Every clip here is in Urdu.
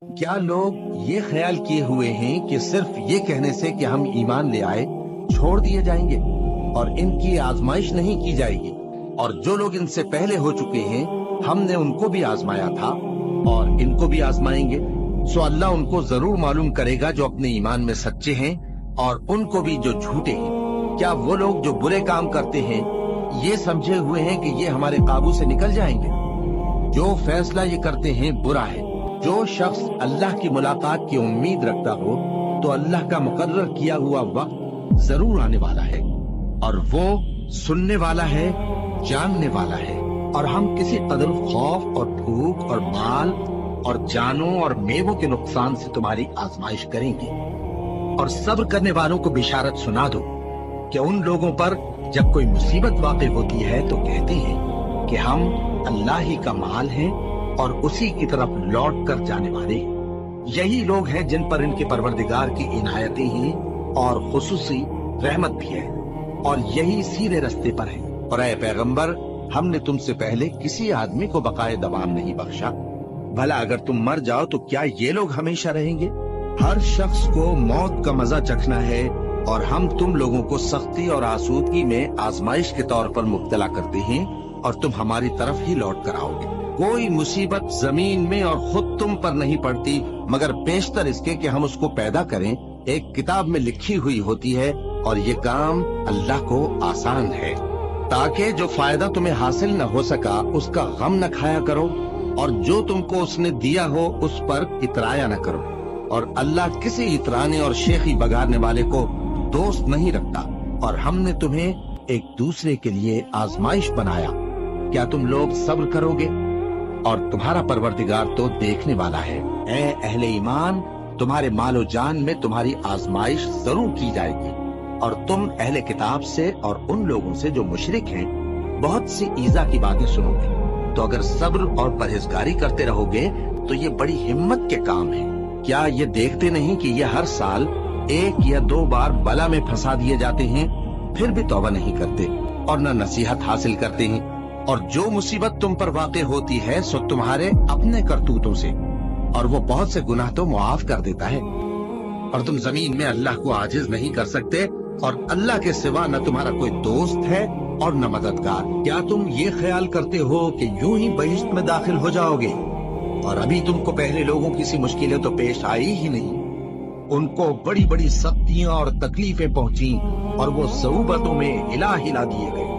کیا لوگ یہ خیال کیے ہوئے ہیں کہ صرف یہ کہنے سے کہ ہم ایمان لے آئے چھوڑ دیے جائیں گے اور ان کی آزمائش نہیں کی جائے گی؟ اور جو لوگ ان سے پہلے ہو چکے ہیں ہم نے ان کو بھی آزمایا تھا اور ان کو بھی آزمائیں گے، سو اللہ ان کو ضرور معلوم کرے گا جو اپنے ایمان میں سچے ہیں اور ان کو بھی جو جھوٹے ہیں۔ کیا وہ لوگ جو برے کام کرتے ہیں یہ سمجھے ہوئے ہیں کہ یہ ہمارے قابو سے نکل جائیں گے؟ جو فیصلہ یہ کرتے ہیں برا ہے۔ جو شخص اللہ کی ملاقات کی امید رکھتا ہو تو اللہ کا مقرر کیا ہوا وقت ضرور آنے والا ہے، اور وہ سننے والا ہے، جاننے والا ہے۔ اور ہم کسی قدر خوف اور بھوک اور مال اور جانوں اور میووں کے نقصان سے تمہاری آزمائش کریں گے، اور صبر کرنے والوں کو بشارت سنا دو کہ ان لوگوں پر جب کوئی مصیبت واقع ہوتی ہے تو کہتے ہیں کہ ہم اللہ ہی کا مال ہیں اور اسی کی طرف لوٹ کر جانے والے ہیں۔ یہی لوگ ہیں جن پر ان کے پروردگار کی عنایتیں ہیں اور خصوصی رحمت بھی ہے، اور یہی سیدھے رستے پر ہیں۔ اور اے پیغمبر، ہم نے تم سے پہلے کسی آدمی کو بقائے دوام نہیں بخشا، بھلا اگر تم مر جاؤ تو کیا یہ لوگ ہمیشہ رہیں گے؟ ہر شخص کو موت کا مزہ چکھنا ہے، اور ہم تم لوگوں کو سختی اور آسودگی میں آزمائش کے طور پر مبتلا کرتے ہیں اور تم ہماری طرف ہی لوٹ کر آؤ گے۔ کوئی مصیبت زمین میں اور خود تم پر نہیں پڑتی مگر پیشتر اس کے کہ ہم اس کو پیدا کریں ایک کتاب میں لکھی ہوئی ہوتی ہے، اور یہ کام اللہ کو آسان ہے، تاکہ جو فائدہ تمہیں حاصل نہ ہو سکا اس کا غم نہ کھایا کرو، اور جو تم کو اس نے دیا ہو اس پر اترایا نہ کرو۔ اور اللہ کسی اترانے اور شیخی بگاڑنے والے کو دوست نہیں رکھتا، اور ہم نے تمہیں ایک دوسرے کے لیے آزمائش بنایا، کیا تم لوگ صبر کرو گے؟ اور تمہارا پروردگار تو دیکھنے والا ہے۔ اے اہل ایمان، تمہارے مال و جان میں تمہاری آزمائش ضرور کی جائے گی، اور تم اہل کتاب سے اور ان لوگوں سے جو مشرک ہیں بہت سی ایذا کی باتیں سنو گے، تو اگر صبر اور پرہیزگاری کرتے رہو گے تو یہ بڑی ہمت کے کام ہے۔ کیا یہ دیکھتے نہیں کہ یہ ہر سال 1 یا 2 بار بلا میں پھنسا دیے جاتے ہیں، پھر بھی توبہ نہیں کرتے اور نہ نصیحت حاصل کرتے ہیں؟ اور جو مصیبت تم پر واقع ہوتی ہے سو تمہارے اپنے کرتوتوں سے، اور وہ بہت سے گناہ تو معاف کر دیتا ہے۔ اور تم زمین میں اللہ کو عاجز نہیں کر سکتے، اور اللہ کے سوا نہ تمہارا کوئی دوست ہے اور نہ مددگار۔ کیا تم یہ خیال کرتے ہو کہ یوں ہی بہشت میں داخل ہو جاؤ گے، اور ابھی تم کو پہلے لوگوں کی سی مشکلیں تو پیش آئی ہی نہیں؟ ان کو بڑی بڑی سختیاں اور تکلیفیں پہنچیں، اور وہ صعوبتوں میں ہلا دیے گئے،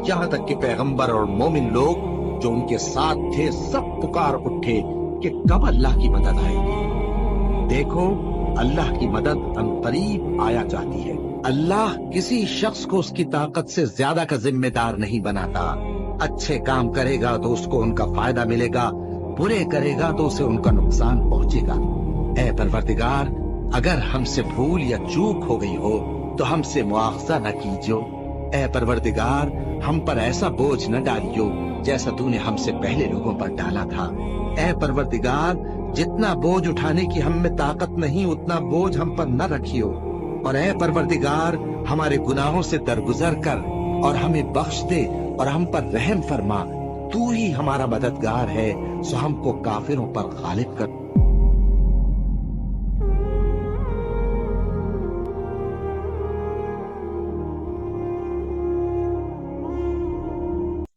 یہاں تک کہ پیغمبر اور مومن لوگ جو ان کے ساتھ تھے سب پکار اٹھے کہ کب اللہ کی مدد آئے گی۔ دیکھو، اللہ کی مدد عنقریب آیا جاتی ہے۔ اللہ کسی شخص کو اس کی طاقت سے زیادہ کا ذمہ دار نہیں بناتا۔ اچھے کام کرے گا تو اس کو ان کا فائدہ ملے گا، برے کرے گا تو اسے ان کا نقصان پہنچے گا۔ اے پروردگار، اگر ہم سے بھول یا چوک ہو گئی ہو تو ہم سے مواخذہ نہ کیجو۔ اے پروردگار، ہم پر ایسا بوجھ نہ ڈالیو جیسا تو نے ہم سے پہلے لوگوں پر ڈالا تھا۔ اے پروردگار، جتنا بوجھ اٹھانے کی ہم میں طاقت نہیں اتنا بوجھ ہم پر نہ رکھیو، اور اے پروردگار، ہمارے گناہوں سے درگزر کر اور ہمیں بخش دے اور ہم پر رحم فرما۔ تو ہی ہمارا مددگار ہے، سو ہم کو کافروں پر غالب کر۔